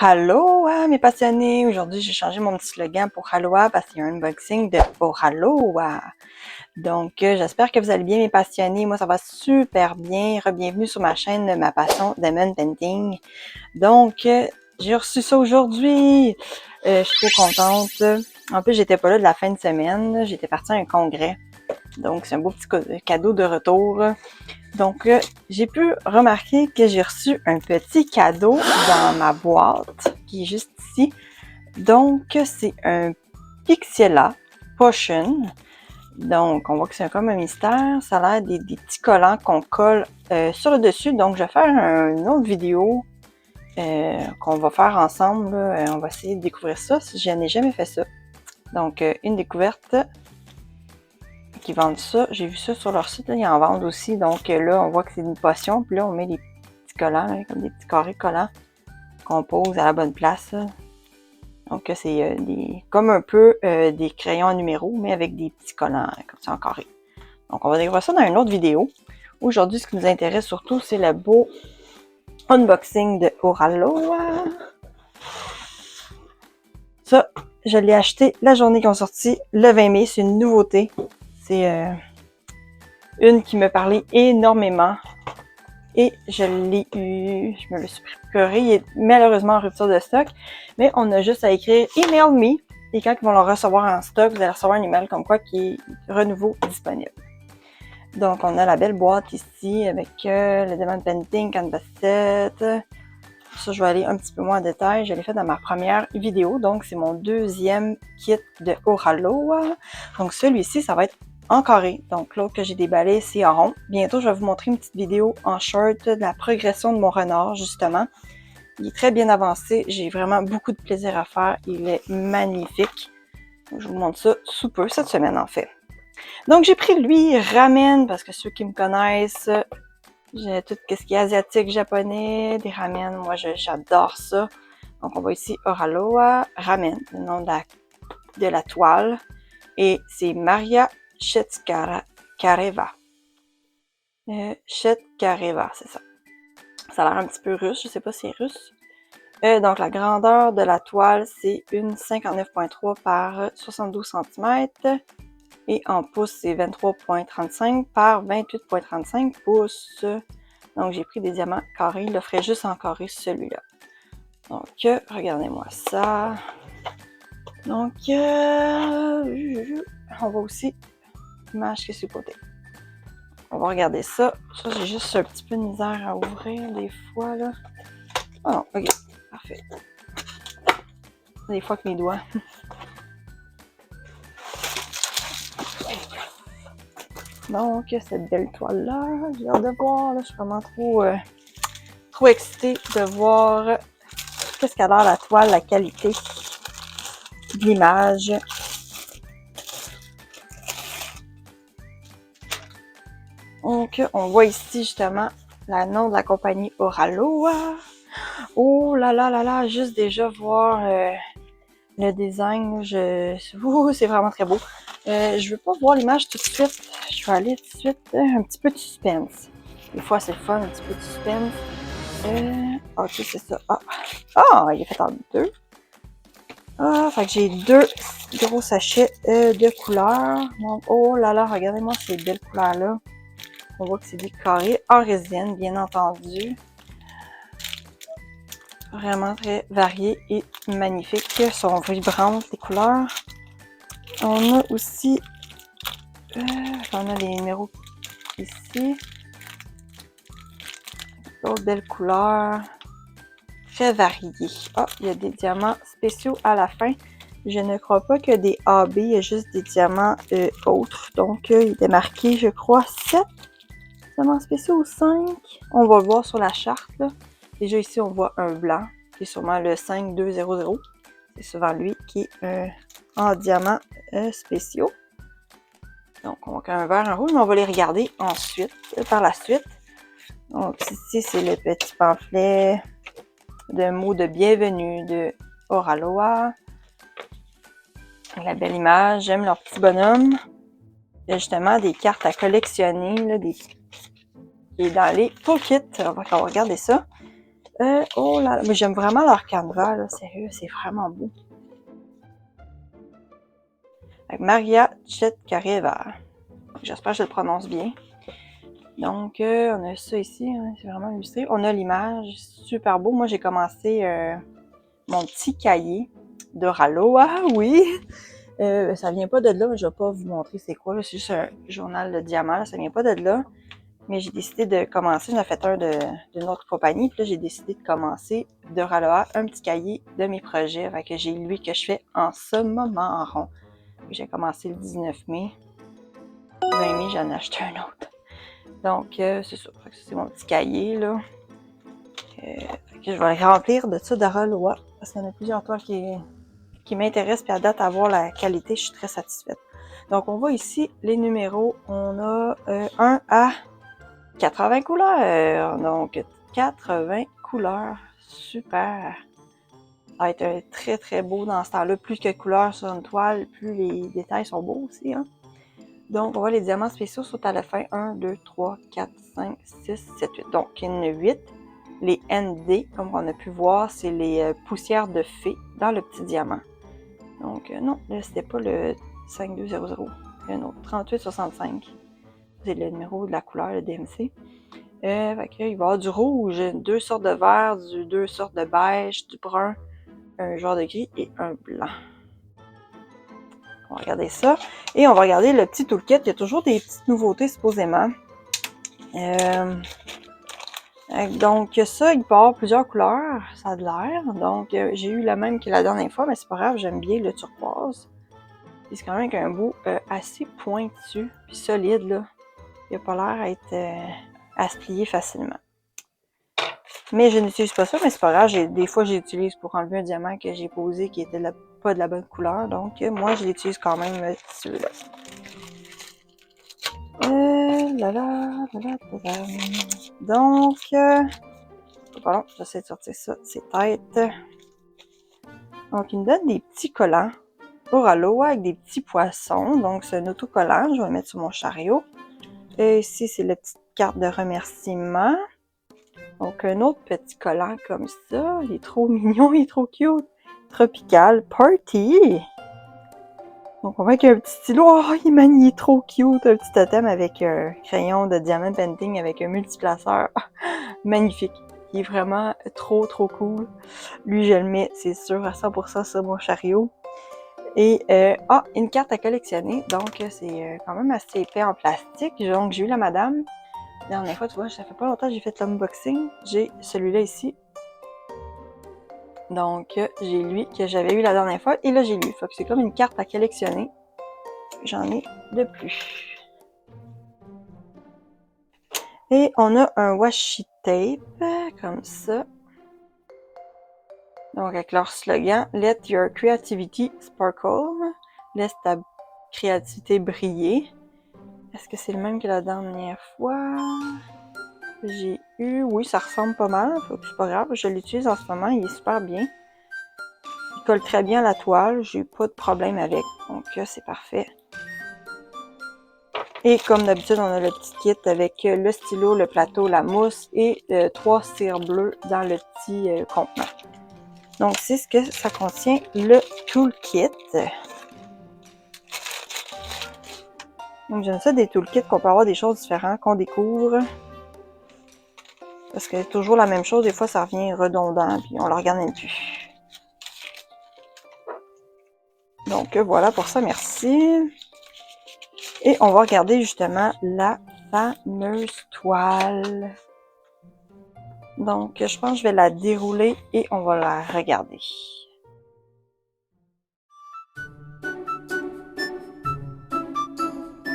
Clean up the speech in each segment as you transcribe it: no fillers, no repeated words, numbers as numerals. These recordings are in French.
Allô, mes passionnés! Aujourd'hui, j'ai changé mon petit slogan pour Haloa parce qu'il y a un unboxing de Haloa. Donc, j'espère que vous allez bien, mes passionnés. Moi, ça va super bien. Bienvenue sur ma chaîne Ma Passion Diamond Painting. Donc, j'ai reçu ça aujourd'hui. Je suis trop contente. En plus, j'étais pas là de la fin de semaine. J'étais partie à un congrès. Donc, c'est un beau petit cadeau de retour. Donc, j'ai pu remarquer que j'ai reçu un petit cadeau dans ma boîte, qui est juste ici. Donc, c'est un Pixela Potion. Donc, on voit que c'est comme un mystère. Ça a l'air des petits collants qu'on colle sur le dessus. Donc, je vais faire une autre vidéo qu'on va faire ensemble. On va essayer de découvrir ça, si je n'ai jamais fait ça. Donc, une découverte qui vendent ça. J'ai vu ça sur leur site, là, ils en vendent aussi. Donc là, on voit que c'est une potion. Puis là, on met des petits collants, là, comme des petits carrés collants qu'on pose à la bonne place. Là. Donc c'est comme un peu des crayons à numéro, mais avec des petits collants comme ça en carré. Donc on va découvrir ça dans une autre vidéo. Aujourd'hui, ce qui nous intéresse surtout, c'est le beau unboxing de Haloa. Ça, je l'ai acheté la journée qu'ils ont sorti, le 20 mai. C'est une nouveauté. C'est une qui me parlait énormément. Et je l'ai eu, je me le suis procuré. Il est malheureusement en rupture de stock. Mais on a juste à écrire Email me. Et quand ils vont le recevoir en stock, vous allez recevoir un email comme quoi qui est renouveau disponible. Donc, on a la belle boîte ici avec le Diamond Painting Canvas Set. Ça, je vais aller un petit peu moins en détail. Je l'ai fait dans ma première vidéo. Donc, c'est mon deuxième kit de Haloa. Donc, celui-ci, ça va être en carré. Donc, l'autre que j'ai déballé, c'est en rond. Bientôt, je vais vous montrer une petite vidéo en short de la progression de mon renard, justement. Il est très bien avancé. J'ai vraiment beaucoup de plaisir à faire. Il est magnifique. Donc, je vous montre ça sous peu, cette semaine, en fait. Donc, j'ai pris lui, ramen, parce que ceux qui me connaissent, j'ai tout ce qui est asiatique, japonais, des ramen. Moi, j'adore ça. Donc, on voit ici Haloa Ramen, le nom de la toile. Et c'est Maria Chetkareva. Chetkareva, c'est ça. Ça a l'air un petit peu russe, je sais pas si c'est russe. Donc, la grandeur de la toile, c'est une 59.3 par 72 cm. Et en pouces, c'est 23.35 par 28.35 pouces. Donc, j'ai pris des diamants carrés. Il le ferait juste en carré, celui-là. Donc, regardez-moi ça. Donc, on voit aussi l'image qui est sur le côté. On va regarder ça. Ça, j'ai juste un petit peu de misère à ouvrir des fois, là. Oh non, ok, parfait. Des fois que mes doigts. Donc, cette belle toile-là, j'ai hâte de voir. Là, je suis vraiment trop excitée de voir qu'est-ce qu'a l'air la toile, la qualité de l'image. Donc, on voit ici justement le nom de la compagnie Haloa. Oh là là là là, juste déjà voir le design, c'est vraiment très beau. Je veux pas voir l'image tout de suite. Je vais aller tout de suite un petit peu de suspense. Des fois, c'est le fun, un petit peu de suspense. Ok, c'est ça. Il est fait en deux. Fait que j'ai deux gros sachets de couleurs. Donc, oh là là, regardez-moi ces belles couleurs-là. On voit que c'est des carrés en résine, bien entendu. Vraiment très variés et magnifiques. Elles sont vibrantes, les couleurs. On a aussi... on a les numéros ici. D'autres belles couleurs. Très variées. Il y a des diamants spéciaux à la fin. Je ne crois pas qu'il y a des AB, il y a juste des diamants autres. Donc, il est marqué, je crois, 7 diamants spéciaux ou 5. On va le voir sur la charte. Là. Déjà, ici, on voit un blanc, qui est sûrement le 5200. C'est souvent lui qui est en diamants spéciaux. Donc, on voit un vert, un rouge, mais on va les regarder ensuite, par la suite. Donc, ici, c'est le petit pamphlet de mots de bienvenue de Haloa. La belle image, j'aime leur petit bonhomme. Il y a justement des cartes à collectionner, là, qui est dans les toolkits. On va regarder ça. Oh là là, mais j'aime vraiment leur canevas, là, sérieux, c'est vraiment beau. Avec Maria Tchetkareva. J'espère que je le prononce bien. Donc, on a ça ici, hein, c'est vraiment illustré. On a l'image, super beau. Moi, j'ai commencé mon petit cahier de Rallo. Ah oui! Ça vient pas de là, mais je vais pas vous montrer c'est quoi. C'est juste un journal de diamant, là, ça vient pas de là. Mais j'ai décidé de commencer, j'en ai fait un d'une autre compagnie, puis là j'ai décidé de commencer de Raloa, un petit cahier de mes projets, fait que j'ai lui que je fais en ce moment en rond. J'ai commencé le 19 mai, le 20 mai j'en ai acheté un autre. Donc c'est ça, c'est mon petit cahier là. Fait que je vais le remplir de ça de Raloa, parce qu'il y en a plusieurs toiles qui m'intéressent, puis à date à voir la qualité, je suis très satisfaite. Donc on voit ici les numéros, on a 1 à 80 couleurs, donc 80 couleurs, super. Ça va être très très beau dans ce temps-là. Plus que couleurs sur une toile, plus les détails sont beaux aussi. Hein? Donc on voit les diamants spéciaux sont à la fin 1, 2, 3, 4, 5, 6, 7, 8. Donc il y en a 8. Les ND, comme on a pu voir, c'est les poussières de fée dans le petit diamant. Donc non, là c'était pas le 5200, il y a un autre, 3865. C'est le numéro de la couleur, le DMC. Fait que, il va y avoir du rouge, deux sortes de vert, deux sortes de beige, du brun, un genre de gris et un blanc. On va regarder ça. Et on va regarder le petit toolkit. Il y a toujours des petites nouveautés supposément. Donc ça, il peut y avoir plusieurs couleurs, ça a de l'air. Donc j'ai eu la même que la dernière fois, mais c'est pas grave, j'aime bien le turquoise. C'est quand même avec un bout assez pointu, puis solide là. Il n'a pas l'air à être à se plier facilement. Mais je n'utilise pas ça, mais c'est pas grave. Des fois, j'utilise pour enlever un diamant que j'ai posé qui était pas de la bonne couleur. Donc, moi, je l'utilise quand même celui-là. Donc, pardon, j'essaie de sortir ça. C'est tête. Donc, il me donne des petits collants Oralo avec des petits poissons. Donc, c'est un autocollant. Je vais le mettre sur mon chariot. Et ici, c'est la petite carte de remerciement. Donc, un autre petit collant comme ça. Il est trop mignon, il est trop cute. Tropical Party. Donc, on voit qu'il y a un petit stylo. Oh, il est trop cute. Un petit totem avec un crayon de diamond painting avec un multiplaceur. Magnifique. Il est vraiment trop, trop cool. Lui, je le mets, c'est sûr, à 100% sur mon chariot. Et, une carte à collectionner. Donc, c'est quand même assez épais en plastique. Donc, j'ai eu la madame. La dernière fois, tu vois, ça fait pas longtemps que j'ai fait l'unboxing. J'ai celui-là ici. Donc, j'ai lui que j'avais eu la dernière fois. Et là, j'ai lui. Fait que c'est comme une carte à collectionner. J'en ai de plus. Et on a un washi tape, comme ça. Donc, avec leur slogan, Let your creativity sparkle. Laisse ta créativité briller. Est-ce que c'est le même que la dernière fois? J'ai eu, oui, ça ressemble pas mal, c'est pas grave, je l'utilise en ce moment, il est super bien. Il colle très bien à la toile, j'ai pas de problème avec, donc c'est parfait. Et comme d'habitude, on a le petit kit avec le stylo, le plateau, la mousse et 3 cires bleues dans le petit contenant. Donc c'est ce que ça contient, le toolkit. Donc j'aime ça des toolkits qu'on peut avoir des choses différentes, qu'on découvre. Parce que c'est toujours la même chose, des fois ça revient redondant, puis on le regarde même plus. Donc voilà pour ça, merci. Et on va regarder justement la fameuse toile. Donc je pense que je vais la dérouler et on va la regarder.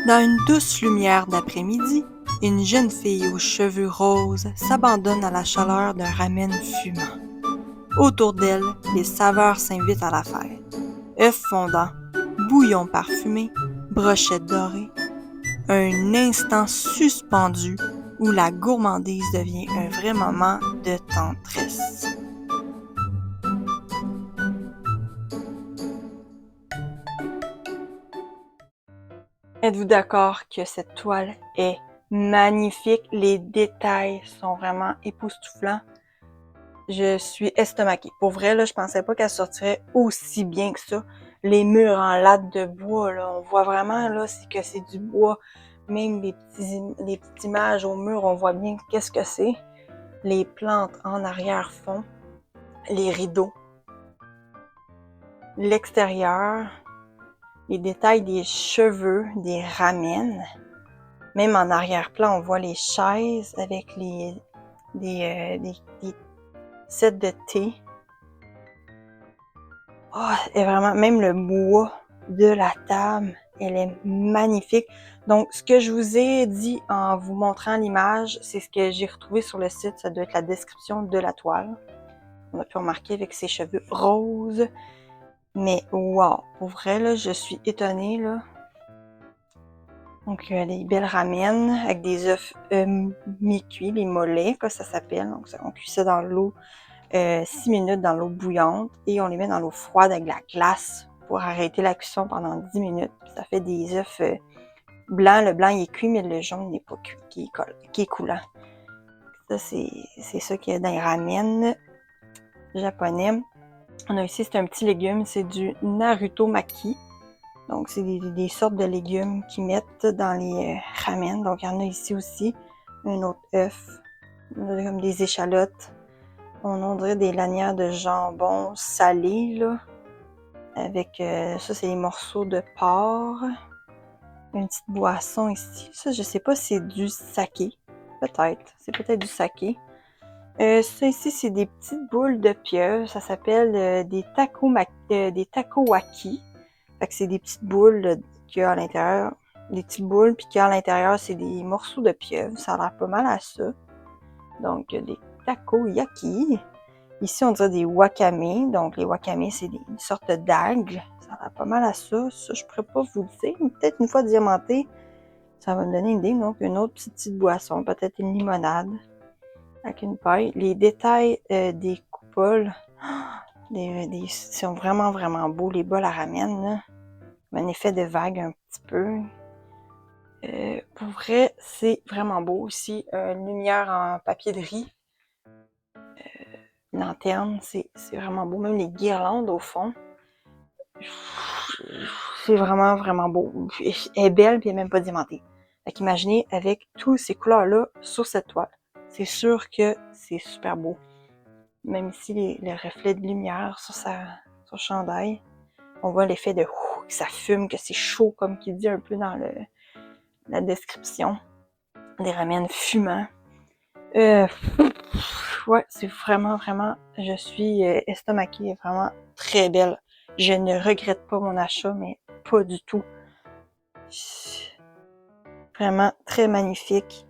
Dans une douce lumière d'après-midi, une jeune fille aux cheveux roses s'abandonne à la chaleur d'un ramen fumant. Autour d'elle, les saveurs s'invitent à la fête. Œufs fondants, bouillon parfumé, brochettes dorées. Un instant suspendu où la gourmandise devient un vrai moment de tendresse. Êtes-vous d'accord que cette toile est magnifique? Les détails sont vraiment époustouflants. je suis estomaquée. Pour vrai, là, je pensais pas qu'elle sortirait aussi bien que ça. Les murs en latte de bois, là, on voit vraiment, là, c'est du bois. Même les petites images au mur, on voit bien qu'est-ce que c'est. Les plantes en arrière-fond, les rideaux, l'extérieur, les détails des cheveux, des ramen. Même en arrière-plan, on voit les chaises avec des sets de thé. Oh, et vraiment, même le bois de la table, elle est magnifique. Donc, ce que je vous ai dit en vous montrant l'image, c'est ce que j'ai retrouvé sur le site. Ça doit être la description de la toile. On a pu remarquer avec ses cheveux roses. Mais wow, pour vrai, là, je suis étonnée, là. Donc, les belles ramen avec des œufs mi-cuits, les mollets, que ça s'appelle. Donc, on cuit ça dans l'eau 6 minutes dans l'eau bouillante et on les met dans l'eau froide avec de la glace pour arrêter la cuisson pendant 10 minutes. Puis ça fait des œufs blancs. Le blanc, il est cuit, mais le jaune n'est pas cuit, qui est coulant. Ça, c'est ça qu'il y a dans les ramen japonais. On a ici, c'est un petit légume, c'est du Naruto Maki. Donc, c'est des sortes de légumes qu'ils mettent dans les ramen. Donc, il y en a ici aussi. Un autre œuf. On a comme des échalotes. On dirait des lanières de jambon salé, là. Avec, ça, c'est des morceaux de porc. Une petite boisson ici. Ça, je sais pas si c'est du saké. Peut-être. C'est peut-être du saké. Ça ici, c'est des petites boules de pieuvre. Ça s'appelle des takowaki. Fait que c'est des petites boules qu'il y a à l'intérieur. Des petites boules, puis qu'il y a à l'intérieur, c'est des morceaux de pieuvre. Ça a l'air pas mal à ça. Donc, des takoyaki. Ici, on dirait des wakame. Donc, les wakame, c'est une sorte d'algue. Ça a l'air pas mal à ça. Ça, je pourrais pas vous le dire. Peut-être une fois diamanté, ça va me donner une idée. Donc, une autre petite boisson. Peut-être une limonade avec une paille. Les détails des coupoles sont vraiment, vraiment beaux. Les bols à ramen, là. Un effet de vague un petit peu. Pour vrai, c'est vraiment beau aussi. Une lumière en papier de riz. Lanterne, c'est vraiment beau. Même les guirlandes au fond. C'est vraiment, vraiment beau. Elle est belle, puis elle est même pas diamantée. Fait qu'imaginez, avec toutes ces couleurs-là sur cette toile, c'est sûr que c'est super beau. Même ici, le reflet de lumière sur son chandail. On voit l'effet de que ça fume, que c'est chaud, comme qu'il dit un peu dans la description. Des ramen fumants. Ouais, c'est vraiment, vraiment, je suis estomaquée, vraiment très belle. Je ne regrette pas mon achat, mais pas du tout. Vraiment très magnifique.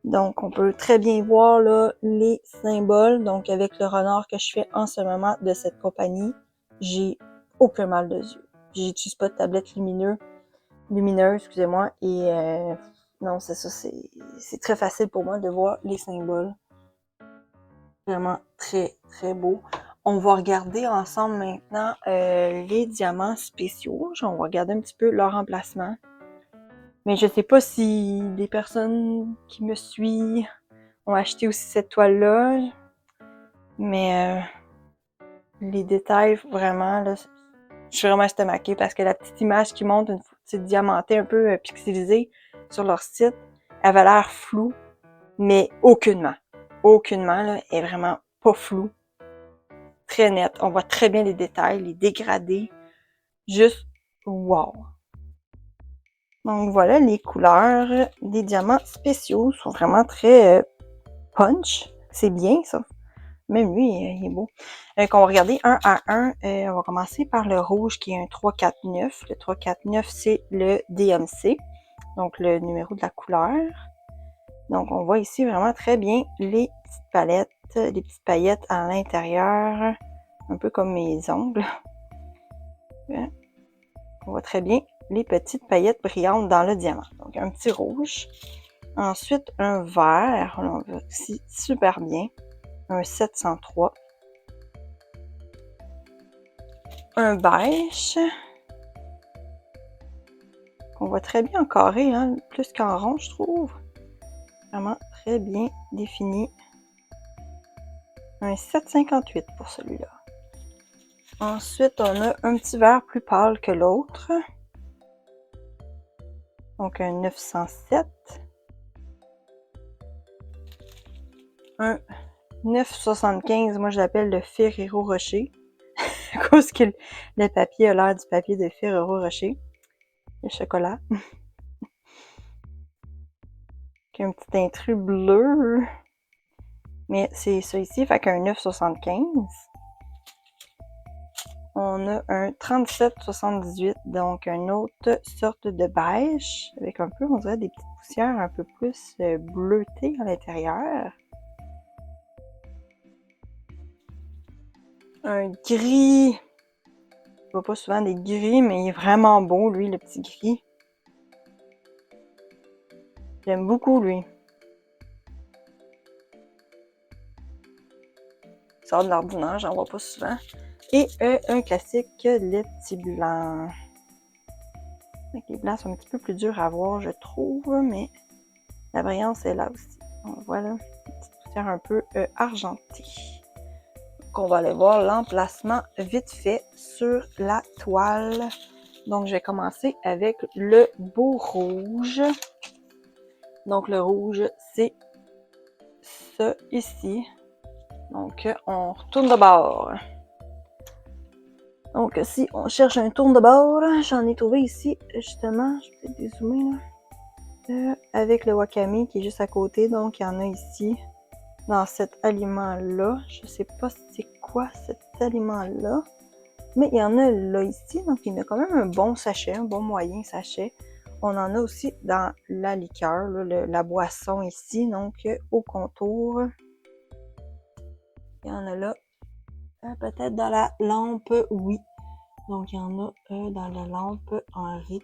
Donc, on peut très bien voir là les symboles. Donc, avec le renard que je fais en ce moment de cette compagnie, j'ai aucun mal de yeux. J'utilise pas de tablette lumineuse, excusez-moi. Et non, c'est ça, c'est très facile pour moi de voir les symboles. Vraiment très, très beau. On va regarder ensemble maintenant les diamants spéciaux. On va regarder un petit peu leur emplacement. Mais je sais pas si des personnes qui me suivent ont acheté aussi cette toile-là. Mais les détails, vraiment, là, je suis vraiment estomaquée parce que la petite image qui montre une petite diamantée un peu pixelisée sur leur site, elle avait l'air floue, mais aucunement. Aucunement, là, elle est vraiment pas floue. Très nette. On voit très bien les détails, les dégradés. Juste wow! Donc voilà, les couleurs des diamants spéciaux sont vraiment très punch. C'est bien ça. Même lui, il est beau. Donc on va regarder un à un. On va commencer par le rouge qui est un 349. Le 349, c'est le DMC. Donc le numéro de la couleur. Donc on voit ici vraiment très bien les petites palettes, les petites paillettes à l'intérieur. Un peu comme mes ongles. On voit très bien les petites paillettes brillantes dans le diamant. Donc, un petit rouge. Ensuite, un vert. On voit aussi super bien. Un 703. Un beige. On voit très bien en carré, hein, plus qu'en rond, je trouve. Vraiment très bien défini. Un 7,58 pour celui-là. Ensuite, on a un petit vert plus pâle que l'autre. Donc, un 907. Un 9,75. Moi, je l'appelle le Ferrero Rocher. À cause que le papier a l'air du papier de Ferrero Rocher. Le chocolat. Un petit intrus bleu. Mais c'est ça ici, fait qu'un 9,75. On a un 37,78, donc une autre sorte de beige, avec un peu, on dirait, des petites poussières un peu plus bleutées à l'intérieur. Un gris. Je vois pas souvent des gris, mais il est vraiment beau, lui, le petit gris. J'aime beaucoup, lui. Il sort de l'ordinaire, j'en vois pas souvent. Et un classique, le petit blanc. Les blancs sont un petit peu plus durs à voir, je trouve, mais la brillance est là aussi. Donc voilà, une petite poussière un peu argentée. Donc on va aller voir l'emplacement vite fait sur la toile. Donc je vais commencer avec le beau rouge. Donc le rouge, c'est ça ici. Donc on retourne de bord. Donc si on cherche un tourne de bord, j'en ai trouvé ici, justement, je vais peut-être dézoomer là. Avec le wakame qui est juste à côté, donc il y en a ici dans cet aliment-là. Je sais pas c'est quoi cet aliment-là, mais il y en a là ici, donc il y a quand même un bon sachet, un bon moyen sachet. On en a aussi dans la liqueur, là, la boisson ici, donc au contour. Il y en a là, peut-être dans la lampe, oui. Donc il y en a dans la lampe en riz,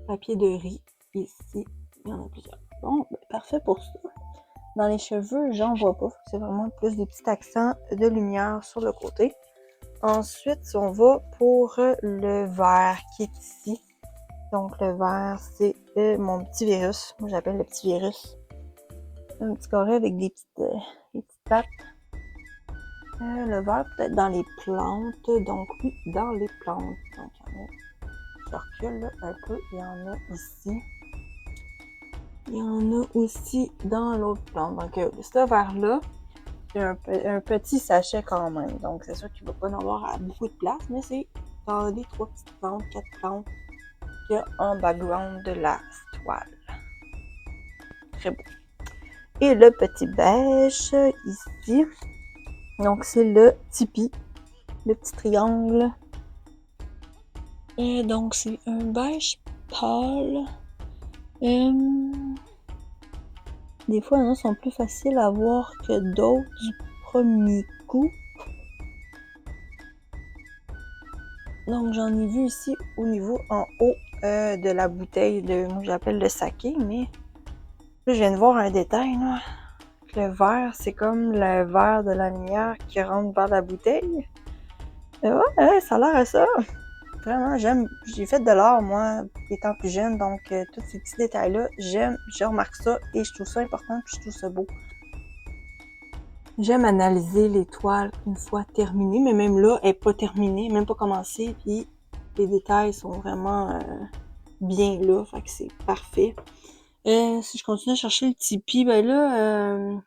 papier de riz ici. Il y en a plusieurs. Bon, ben, parfait pour ça. Dans les cheveux, j'en vois pas. C'est vraiment plus des petits accents de lumière sur le côté. Ensuite, on va pour le vert qui est ici. Donc, le vert, c'est mon petit virus. Moi, j'appelle le petit virus. Un petit carré avec des petites pattes. Le vert, peut-être dans les plantes. Donc, oui, dans les plantes. Donc, il y en a. Je recule là, un peu. Il y en a ici. Il y en a aussi dans l'autre plante. Donc, ce vert-là, c'est un petit sachet quand même. Donc, c'est sûr qu'il ne va pas en avoir à beaucoup de place, mais c'est dans les 3 petites plantes, 4 plantes qu'il y a en background de la toile. Très beau. Et le petit beige ici, donc c'est le tipi, le petit triangle. Et donc, c'est un beige pâle. Des fois, il y en a sont plus faciles à voir que d'autres du premier coup. Donc, j'en ai vu ici au niveau en haut de la bouteille de, moi j'appelle le saké, mais là, je viens de voir un détail, là. Le vert, c'est comme le vert de la lumière qui rentre vers la bouteille. Ouais, ça a l'air à ça. Vraiment, j'aime. J'ai fait de l'art, moi, étant plus jeune, donc tous ces petits détails-là, j'aime, je remarque ça et je trouve ça important, puis je trouve ça beau. J'aime analyser les toiles une fois terminées, mais même là, elle n'est pas terminée, même pas commencée, puis les détails sont vraiment bien là, fait que c'est parfait. Si je continue à chercher le Tipeee, ben là,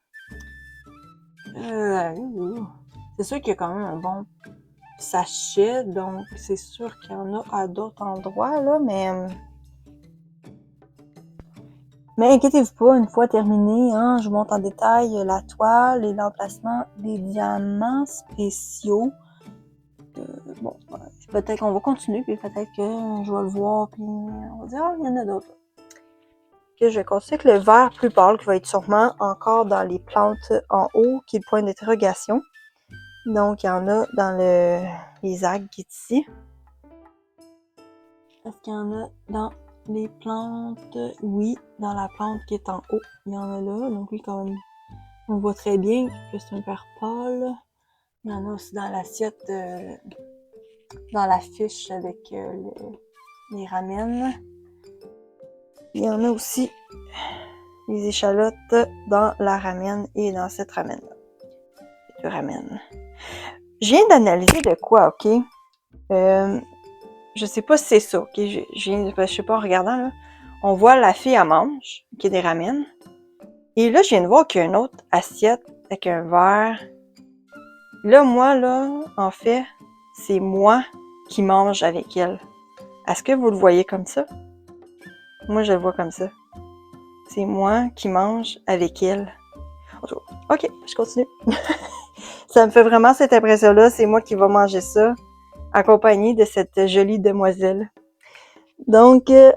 c'est sûr qu'il y a quand même un bon sachet, donc c'est sûr qu'il y en a à d'autres endroits, là, mais inquiétez-vous pas, une fois terminé, hein, je vous montre en détail la toile et l'emplacement des diamants spéciaux. Bon, peut-être qu'on va continuer, puis peut-être que je vais le voir, puis on va dire, ah, il y en a d'autres. Que je vais continuer avec le vert plus pâle qui va être sûrement encore dans les plantes en haut, qui est le point d'interrogation. Donc, il y en a dans les algues qui est ici. Est-ce qu'il y en a dans les plantes? Oui, dans la plante qui est en haut, il y en a là. Donc oui, quand même, on voit très bien que c'est un vert pâle. Il y en a aussi dans l'assiette, dans la fiche avec les ramen. Il y en a aussi les échalotes dans la ramen et dans cette ramen-là. de ramen. Je viens d'analyser de quoi, ok? Je sais pas si c'est ça, ok? Je sais pas, en regardant, là, on voit la fille, elle mange, qui est des ramen. Et là, je viens de voir qu'il y a une autre assiette avec un verre. Là, moi, là, en fait, c'est moi qui mange avec elle. Est-ce que vous le voyez comme ça? Moi, je le vois comme ça. C'est moi qui mange avec elle. Ok, je continue. Ça me fait vraiment cette impression-là. C'est moi qui va manger ça, accompagnée de cette jolie demoiselle. Donc, je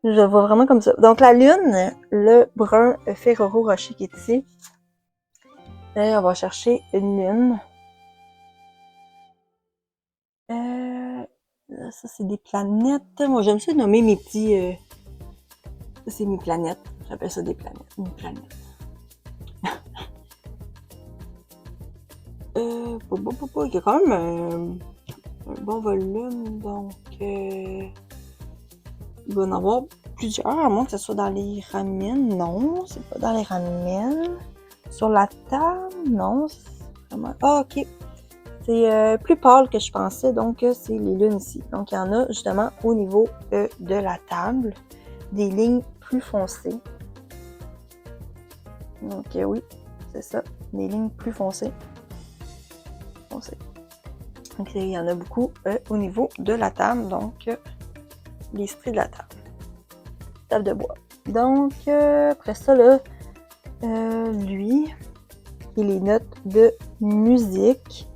le vois vraiment comme ça. Donc, la lune, le brun Ferrero Rocher qui est ici. Et on va chercher une lune. Ça, c'est des planètes. Moi, j'aime ça nommer mes petits... Ça, c'est mes planètes. J'appelle ça des planètes. Une planète. Il y a quand même un bon volume, donc il va y en avoir plusieurs, à moins que ce soit dans les ramen. Non, c'est pas dans les ramen. Sur la table, non. Vraiment... Ah, ok. C'est plus pâle que je pensais, donc c'est les lunes ici. Donc il y en a justement au niveau de la table, des lignes plus foncées. Donc oui, c'est ça, des lignes plus foncées. Donc il y en a beaucoup au niveau de la table, donc l'esprit de la table. Table de bois. Donc après ça, là, lui, il les notes de musique,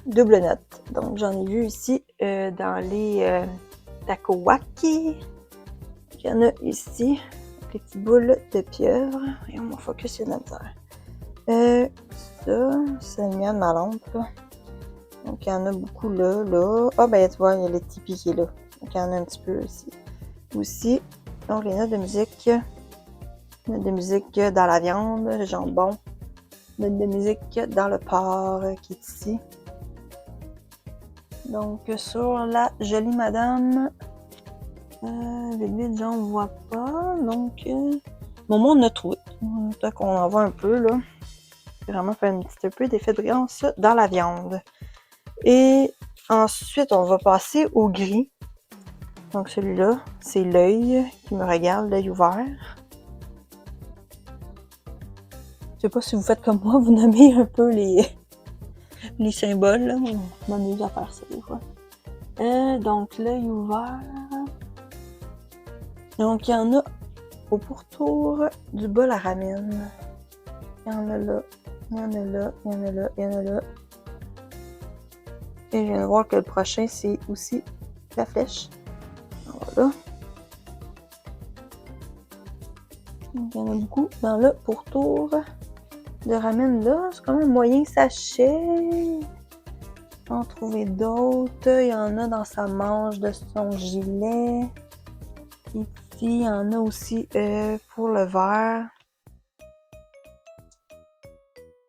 double note. Donc j'en ai vu ici dans les Takowaki. Il y en a ici, des petites boules de pieuvre. Et on va focus sur la misère. Ça, c'est le mien de ma lampe, là. Donc, il y en a beaucoup là, là. Ah, ben, tu vois, il y a le tipi qui est là. Donc, il y en a un petit peu ici. Aussi, donc, les notes de musique. Notes de musique dans la viande, le jambon. Notes de musique dans le porc qui est ici. Donc, sur la jolie madame, vite, j'en vois pas. Donc, bon, moi, on a trouvé. Tant qu'on en voit un peu, là. C'est vraiment faire un petit peu d'effet de brillance dans la viande. Et ensuite, on va passer au gris. Donc, celui-là, c'est l'œil qui me regarde, l'œil ouvert. Je sais pas si vous faites comme moi, vous nommez un peu les symboles. Là. On m'amuse à faire ça des fois. Donc, l'œil ouvert. Donc, il y en a au pourtour du bol à ramen. Il y en a là, il y en a là, il y en a là, il y en a là. Et je viens de voir que le prochain, c'est aussi la flèche. Voilà. Donc, il y en a beaucoup dans le pourtour de ramen là. C'est quand même moyen sachet. En trouver d'autres. Il y en a dans sa manche de son gilet. Ici, il y en a aussi pour le verre.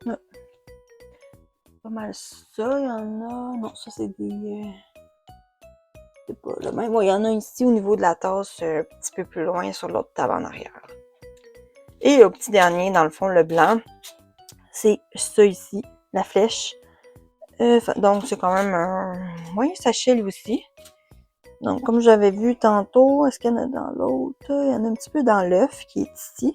Là. Pas mal ça. Il y en a... Non, ça c'est des... C'est pas le même. Il y en a ici au niveau de la tasse, un petit peu plus loin sur l'autre table en arrière. Et le petit dernier, dans le fond, le blanc, c'est ça ici, la flèche. Donc, c'est quand même un moyen sachet lui aussi. Donc, comme j'avais vu tantôt, est-ce qu'il y en a dans l'autre? Il y en a un petit peu dans l'œuf qui est ici.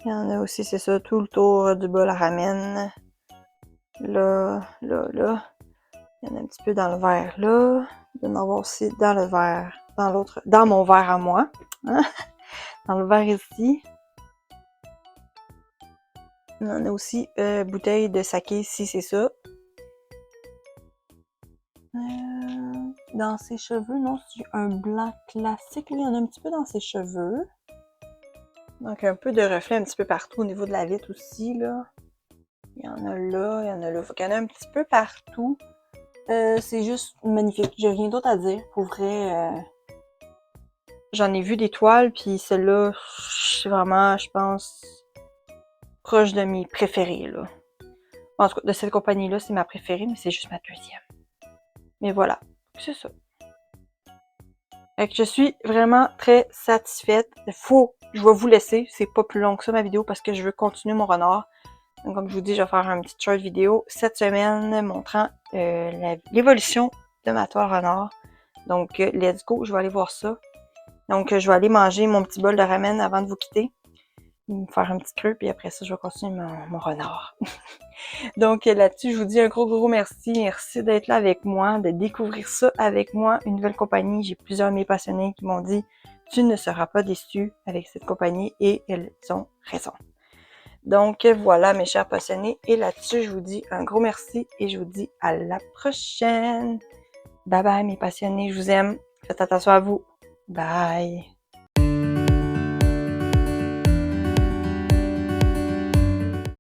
Il y en a aussi, c'est ça, tout le tour du bol à ramen. Là, là, là. Il y en a un petit peu dans le verre là. Il doit y en avoir aussi dans le verre, dans l'autre, dans mon verre à moi. Hein? Dans le verre ici. Il y en a aussi bouteille de saké ici, c'est ça. Dans ses cheveux, non, c'est un blanc classique. Lui, il y en a un petit peu dans ses cheveux. Donc, un peu de reflet un petit peu partout au niveau de la vitre aussi, là. Il y en a là, il y en a là. Faut qu'il y en ait un petit peu partout. C'est juste magnifique. J'ai rien d'autre à dire. Pour vrai, j'en ai vu des toiles, puis celle-là, c'est vraiment, je pense, proche de mes préférés, là. En tout cas, de cette compagnie-là, c'est ma préférée, mais c'est juste ma deuxième. Mais voilà, c'est ça. Fait que je suis vraiment très satisfaite. Je vais vous laisser. C'est pas plus long que ça ma vidéo parce que je veux continuer mon renard. Donc, comme je vous dis, je vais faire un petit short vidéo cette semaine montrant l'évolution de ma toile renard. Donc, let's go, je vais aller voir ça. Donc, je vais aller manger mon petit bol de ramen avant de vous quitter. Me faire un petit creux, puis après ça, je vais continuer mon renard. Donc, là-dessus, je vous dis un gros merci. Merci d'être là avec moi, de découvrir ça avec moi, une nouvelle compagnie. J'ai plusieurs de mes passionnés qui m'ont dit « Tu ne seras pas déçu avec cette compagnie » et elles ont raison. Donc, voilà, mes chers passionnés. Et là-dessus, je vous dis un gros merci et je vous dis à la prochaine. Bye bye, mes passionnés. Je vous aime. Faites attention à vous. Bye.